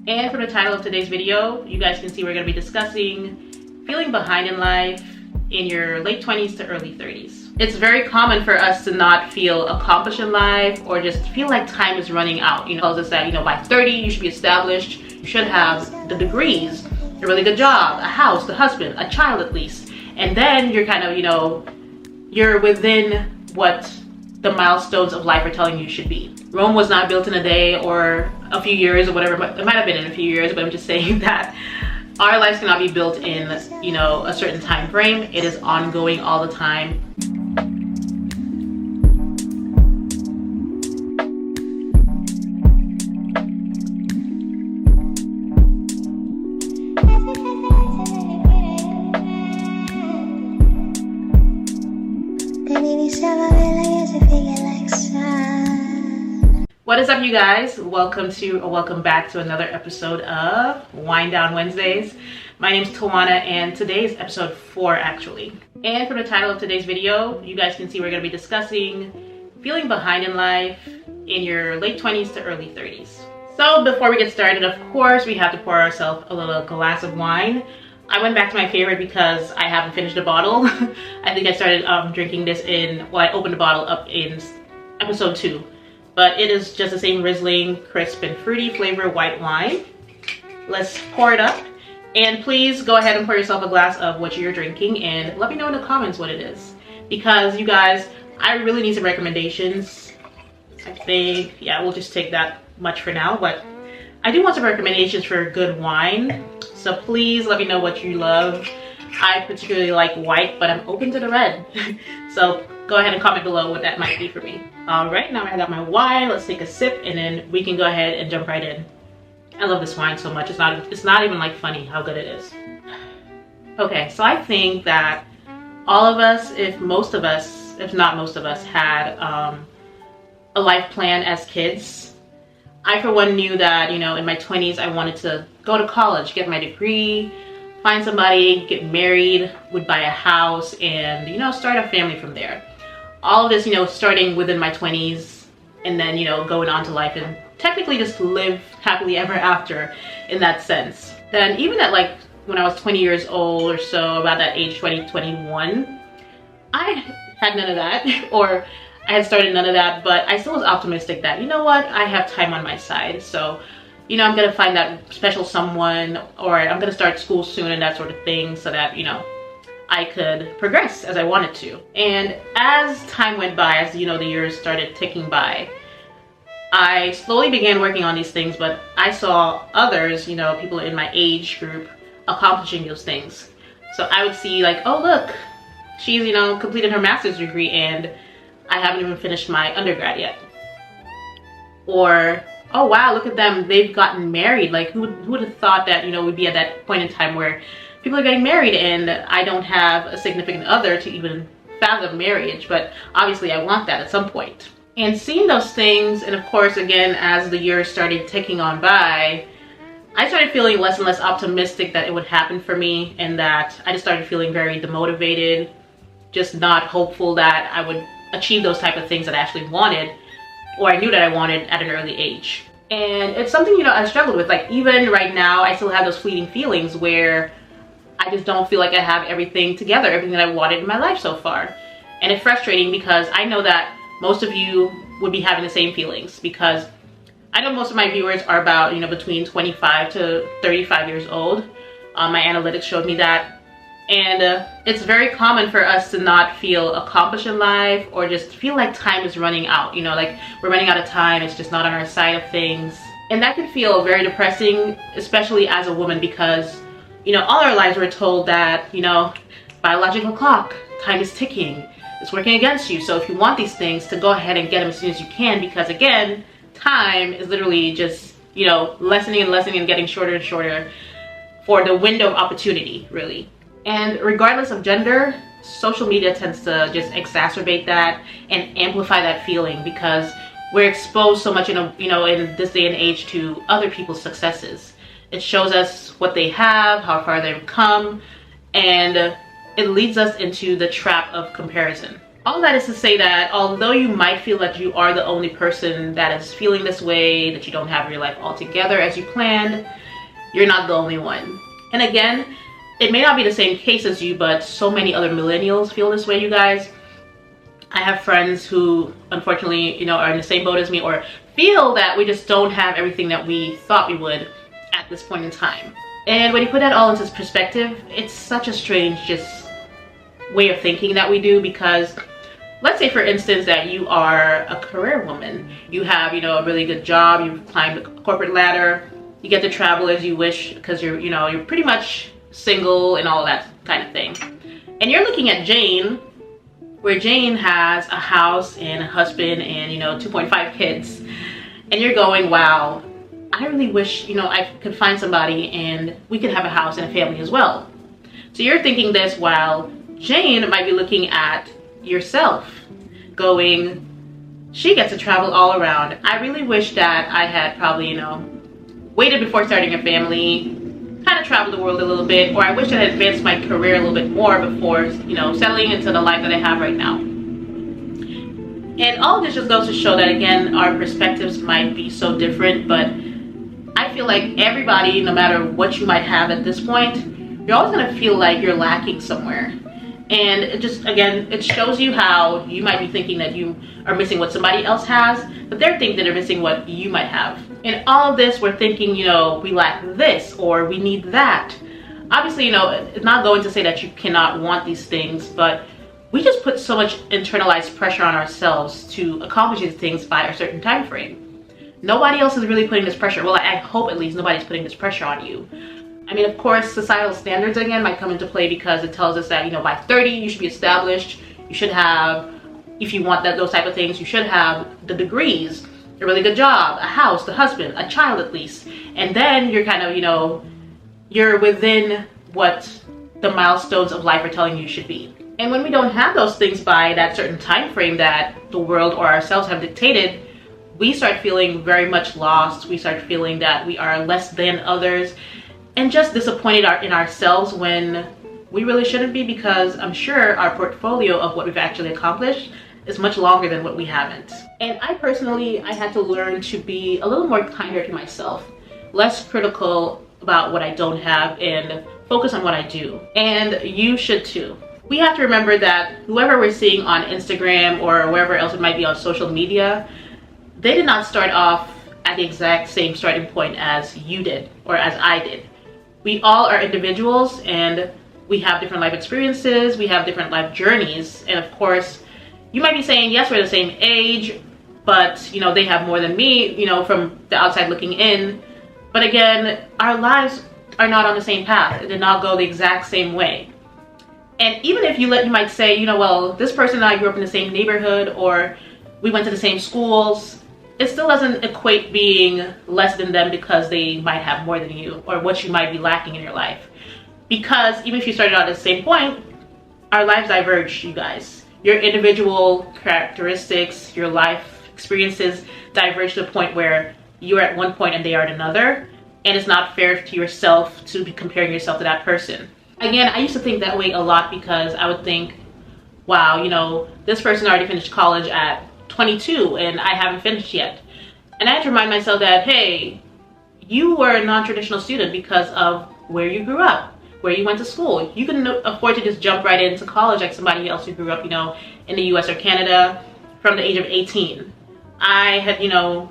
And from the title of today's video, you guys can see we're going to be discussing feeling behind in life in your late 20s to early 30s. It's very common for us to not feel accomplished in life or just feel like time is running out. Tells us that, by 30 you should be established, you should have the degrees, a really good job, a house, the husband, a child at least. And then you're kind of, you're within what the milestones of life are telling you should be. Rome was not built in a day or a few years or whatever. It might have been in a few years, but I'm just saying that our lives cannot be built in, a certain time frame. It is ongoing all the time. What is up, you guys? Welcome back to another episode of Wind Down Wednesdays. My name is Tawana and today is episode 4 actually. And from the title of today's video, you guys can see we're going to be discussing feeling behind in life in your late 20s to early 30s. So before we get started, of course, we have to pour ourselves a little glass of wine. I went back to my favorite because I haven't finished the bottle. I think I started drinking this I opened the bottle up in episode 2. But it is just the same Riesling, crisp and fruity flavor white wine. Let's pour it up. And please go ahead and pour yourself a glass of what you're drinking and let me know in the comments what it is. Because you guys, I really need some recommendations. I think, yeah, we'll just take that much for now. But I do want some recommendations for good wine. So please let me know what you love. I particularly like white, but I'm open to the red. So go ahead and comment below what that might be for me. All right, now I got my wine. Let's take a sip and then we can go ahead and jump right in. I love this wine so much. It's not even like funny how good it is. Okay, so I think that all of us, if not most of us, had a life plan as kids. I for one knew that, in my 20s, I wanted to go to college, get my degree, find somebody, get married, would buy a house, and, start a family from there. All of this, starting within my 20s and then, going on to life and technically just live happily ever after in that sense. Then even at when I was 20 years old or so, about that age, 20, 21, I had none of that, or I had started none of that, but I still was optimistic that, I have time on my side. So, I'm gonna find that special someone, or I'm gonna start school soon and that sort of thing so that, I could progress as I wanted to. And as time went by, as the years started ticking by, I slowly began working on these things, but I saw others, people in my age group accomplishing those things. So I would see oh look, she's, completed her master's degree and I haven't even finished my undergrad yet. Or, oh wow, look at them, they've gotten married. Who would have thought that, we'd be at that point in time where people are getting married and I don't have a significant other to even fathom marriage, but obviously I want that at some point. And seeing those things, and of course, again, as the years started ticking on by, I started feeling less and less optimistic that it would happen for me, and that I just started feeling very demotivated, just not hopeful that I would achieve those type of things that I actually wanted, or I knew that I wanted at an early age. And it's something, I struggled with. Even right now, I still have those fleeting feelings where I just don't feel like I have everything together, everything that I wanted in my life so far. And it's frustrating because I know that most of you would be having the same feelings, because I know most of my viewers are about, between 25 to 35 years old. My analytics showed me that. And it's very common for us to not feel accomplished in life or just feel like time is running out. We're running out of time, it's just not on our side of things. And that can feel very depressing, especially as a woman, because all our lives we're told that, biological clock, time is ticking, it's working against you. So if you want these things, to go ahead and get them as soon as you can, because again, time is literally just, lessening and lessening and getting shorter and shorter for the window of opportunity, really. And regardless of gender, social media tends to just exacerbate that and amplify that feeling, because we're exposed so much in this day and age to other people's successes. It shows us what they have, how far they've come, and it leads us into the trap of comparison. All that is to say that although you might feel that you are the only person that is feeling this way, that you don't have your life all together as you planned, you're not the only one. And again, it may not be the same case as you, but so many other millennials feel this way, you guys. I have friends who unfortunately, are in the same boat as me, or feel that we just don't have everything that we thought we would at this point in time. And when you put that all into perspective, it's such a strange way of thinking that we do, because let's say for instance that you are a career woman. You have, a really good job, you've climbed the corporate ladder, you get to travel as you wish because you're pretty much single and all that kind of thing. And you're looking at Jane, where Jane has a house and a husband and 2.5 kids, and you're going, wow, I really wish I could find somebody and we could have a house and a family as well. So you're thinking this while Jane might be looking at yourself going, she gets to travel all around. I really wish that I had probably waited before starting a family, kind of traveled the world a little bit, or I wish I had advanced my career a little bit more before settling into the life that I have right now. And all of this just goes to show that, again, our perspectives might be so different, but I feel like everybody, no matter what you might have at this point, you're always going to feel like you're lacking somewhere. And it just, again, it shows you how you might be thinking that you are missing what somebody else has, but they're thinking they're missing what you might have. In all of this, we're thinking, we lack this or we need that. Obviously, it's not going to say that you cannot want these things, but we just put so much internalized pressure on ourselves to accomplish these things by a certain time frame. Nobody else is really putting this pressure. Well, I hope at least nobody's putting this pressure on you. I mean, of course, societal standards again might come into play because it tells us that, by 30, you should be established. You should have, if you want those type of things, you should have the degrees, a really good job, a house, the husband, a child at least. And then you're kind of, you're within what the milestones of life are telling you should be. And when we don't have those things by that certain time frame that the world or ourselves have dictated, we start feeling very much lost. We start feeling that we are less than others and just disappointed in ourselves when we really shouldn't be, because I'm sure our portfolio of what we've actually accomplished is much longer than what we haven't. And I personally had to learn to be a little more kinder to myself, less critical about what I don't have and focus on what I do. And you should too. We have to remember that whoever we're seeing on Instagram or wherever else it might be on social media, they did not start off at the exact same starting point as you did or as I did. We all are individuals and we have different life experiences, we have different life journeys, and of course, you might be saying, yes, we're the same age, but they have more than me, from the outside looking in. But again, our lives are not on the same path. It did not go the exact same way. And even if you might say, well, this person and I grew up in the same neighborhood or we went to the same schools, it still doesn't equate being less than them because they might have more than you or what you might be lacking in your life. Because even if you started out at the same point, our lives diverge, you guys. Your individual characteristics, your life experiences diverge to the point where you're at one point and they are at another. And it's not fair to yourself to be comparing yourself to that person. Again, I used to think that way a lot because I would think, wow, this person already finished college at 22 and I haven't finished yet. And I had to remind myself that, hey, you were a non-traditional student because of where you grew up, where you went to school. You couldn't afford to just jump right into college like somebody else who grew up, in the US or Canada from the age of 18. I had,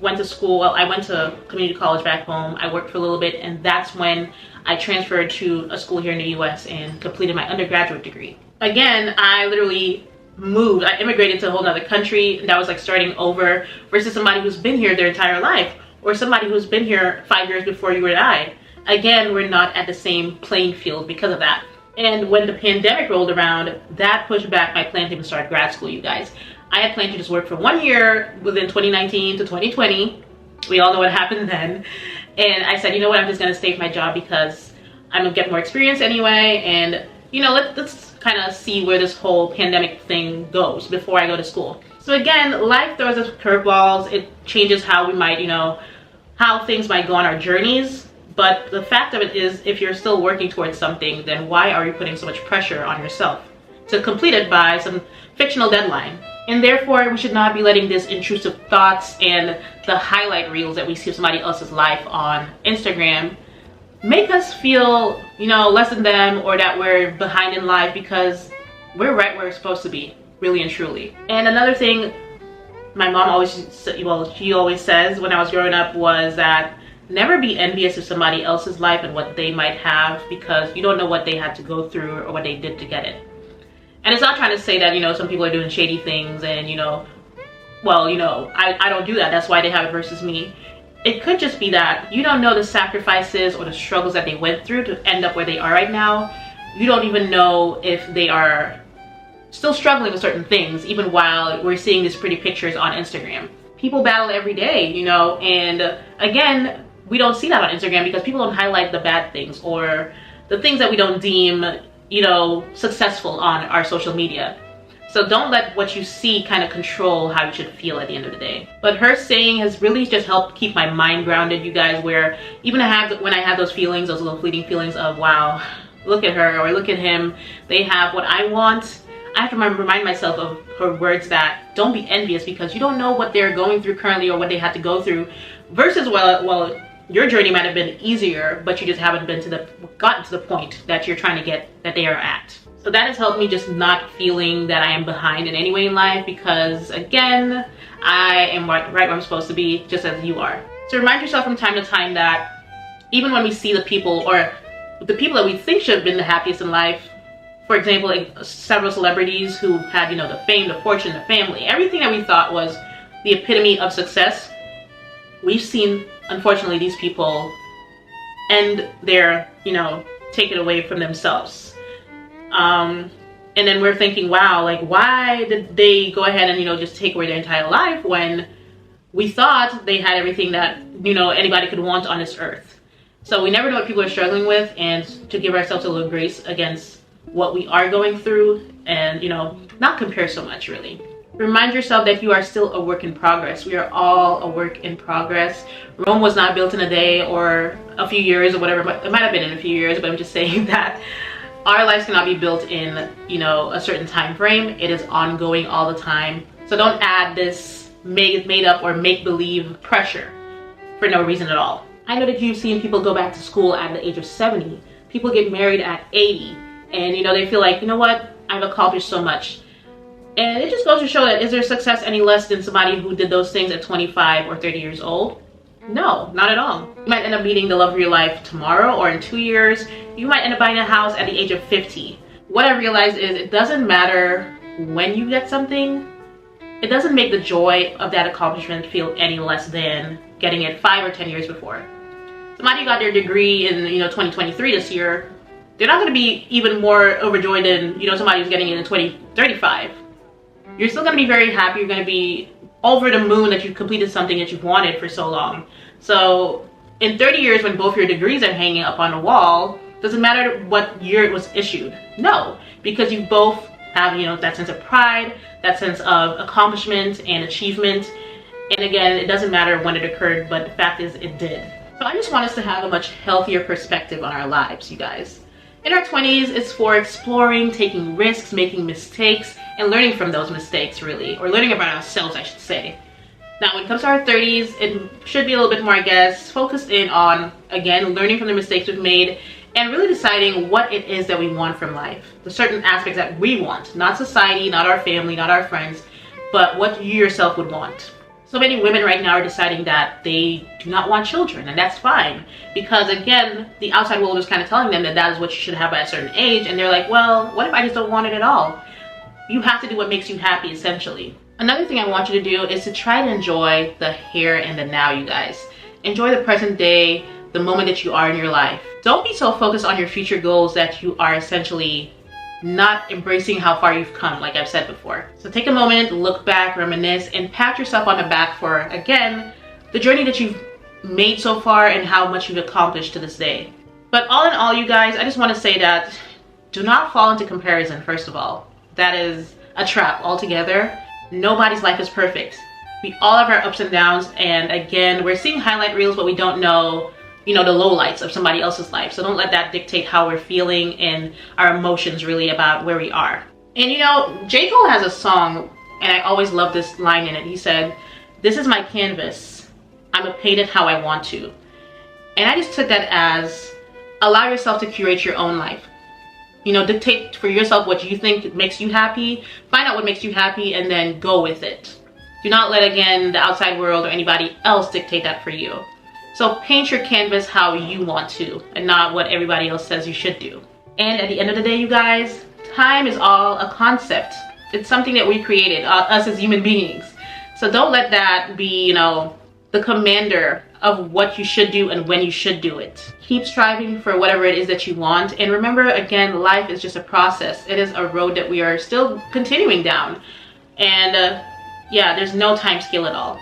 went to school. Well, I went to community college back home. I worked for a little bit, and that's when I transferred to a school here in the US and completed my undergraduate degree. Again, I literally moved. I immigrated to a whole other country, and that was like starting over versus somebody who's been here their entire life or somebody who's been here 5 years before you and I. Again, we're not at the same playing field because of that. And when the pandemic rolled around, that pushed back my plan to even start grad school, you guys. I had planned to just work for 1 year within 2019 to 2020. We all know what happened then. And I said, you know what, I'm just gonna stay with my job because I'm gonna get more experience anyway. And let's kind of see where this whole pandemic thing goes before I go to school. So again, life throws us curveballs. It changes how we might, how things might go on our journeys. But the fact of it is, if you're still working towards something, then why are you putting so much pressure on yourself to complete it by some fictional deadline. And therefore, we should not be letting these intrusive thoughts and the highlight reels that we see of somebody else's life on Instagram make us feel, you know, less than them, or that we're behind in life, because we're right where we're supposed to be, really and truly. And another thing my mom always, well, she always says when I was growing up was that never be envious of somebody else's life and what they might have, because you don't know what they had to go through or what they did to get it. And it's not trying to say that, you know, some people are doing shady things and, you know, well, you know, I don't do that, that's why they have it versus me. It could just be that you don't know the sacrifices or the struggles that they went through to end up where they are right now. You don't even know if they are still struggling with certain things, even while we're seeing these pretty pictures on Instagram. People battle every day, you know, and again, we don't see that on Instagram because people don't highlight the bad things or the things that we don't deem, you know, successful on our social media. So don't let what you see kind of control how you should feel at the end of the day. But her saying has really just helped keep my mind grounded, you guys, where even when I have those feelings, those little fleeting feelings of, wow, look at her or look at him, they have what I want, I have to remind myself of her words that don't be envious, because you don't know what they're going through currently or what they had to go through, versus, well, your journey might have been easier, but you just haven't gotten to the point that you're trying to get, that they are at. So that has helped me just not feeling that I am behind in any way in life, because again, I am right where I'm supposed to be, just as you are. So remind yourself from time to time that even when we see the people, or the people that we think should have been the happiest in life, for example, like several celebrities who had, you know, the fame, the fortune, the family, everything that we thought was the epitome of success, we've seen, unfortunately, these people end their, you know, take it away from themselves. And then we're thinking, wow, like, why did they go ahead and, you know, just take away their entire life when we thought they had everything that, you know, anybody could want on this earth? So we never know what people are struggling with, and to give ourselves a little grace against what we are going through, and, you know, not compare so much, really. Remind yourself that you are still a work in progress. We are all a work in progress. Rome was not built in a day or a few years or whatever, but it might have been in a few years, but I'm just saying that our lives cannot be built in, you know, a certain time frame. It is ongoing all the time. So don't add this made up or make-believe pressure for no reason at all. I know that you've seen people go back to school at the age of 70. People get married at 80. And, you know, they feel like, you know what, I've accomplished so much. And it just goes to show that, is their success any less than somebody who did those things at 25 or 30 years old? No, not at all. You might end up meeting the love of your life tomorrow, or in 2 years. You might end up buying a house at the age of 50. What I realized is it doesn't matter when you get something. It doesn't make the joy of that accomplishment feel any less than getting it 5 or 10 years before. Somebody got their degree in, you know, 2023 this year. They're not going to be even more overjoyed than, you know, somebody who's getting it in 2035. You're still going to be very happy. You're going to be over the moon that you've completed something that you've wanted for so long. So in 30 years, when both your degrees are hanging up on the wall, doesn't matter what year it was issued. No, because you both have, you know, that sense of pride, that sense of accomplishment and achievement. And again, it doesn't matter when it occurred, but the fact is it did. So I just want us to have a much healthier perspective on our lives, you guys. In our 20s, it's for exploring, taking risks, making mistakes, and learning from those mistakes, really. Or learning about ourselves, I should say. Now, when it comes to our 30s, it should be a little bit more, I guess, focused in on, again, learning from the mistakes we've made, and really deciding what it is that we want from life. The certain aspects that we want. Not society, not our family, not our friends, but what you yourself would want. So many women right now are deciding that they do not want children, and that's fine. Because again, the outside world is kind of telling them that that is what you should have by a certain age, and they're like, well, what if I just don't want it at all? You have to do what makes you happy, essentially. Another thing I want you to do is to try to enjoy the here and the now, you guys. Enjoy the present day, the moment that you are in your life. Don't be so focused on your future goals that you are essentially not embracing how far you've come, like I've said before. So take a moment, look back, reminisce, and pat yourself on the back for, again, the journey that you've made so far and how much you've accomplished to this day. But all in all, you guys, I just want to say that do not fall into comparison, first of all. That is a trap altogether. Nobody's life is perfect. We all have our ups and downs, and again, we're seeing highlight reels, but we don't know, you know, the lowlights of somebody else's life. So don't let that dictate how we're feeling and our emotions really about where we are. And you know, J. Cole has a song, and I always love this line in it. He said, "This is my canvas. I'ma paint it how I want to." And I just took that as, allow yourself to curate your own life. You know, dictate for yourself what you think makes you happy. Find out what makes you happy and then go with it. Do not let, again, the outside world or anybody else dictate that for you. So paint your canvas how you want to and not what everybody else says you should do. And at the end of the day, you guys, time is all a concept. It's something that we created, us as human beings. So don't let that be, you know, the commander of what you should do and when you should do it. Keep striving for whatever it is that you want. And remember, again, life is just a process. It is a road that we are still continuing down. And yeah, there's no time scale at all.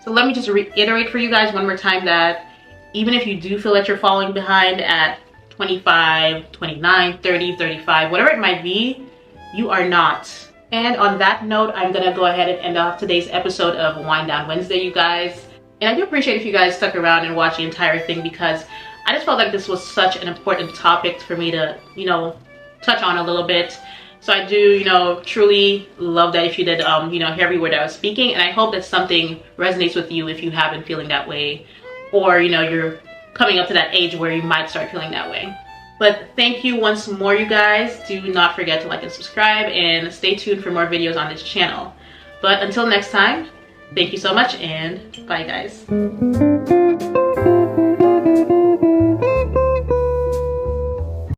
So let me just reiterate for you guys one more time that even if you do feel that you're falling behind at 25, 29, 30, 35, whatever it might be, you are not. And on that note, I'm gonna go ahead and end off today's episode of Wind Down Wednesday, you guys. And I do appreciate if you guys stuck around and watched the entire thing, because I just felt like this was such an important topic for me to, you know, touch on a little bit. So I do, you know, truly love that if you did, you know, hear every word I was speaking. And I hope that something resonates with you if you have been feeling that way, or, you know, you're coming up to that age where you might start feeling that way. But thank you once more, you guys. Do not forget to like and subscribe, and stay tuned for more videos on this channel. But until next time, thank you so much, and bye, guys.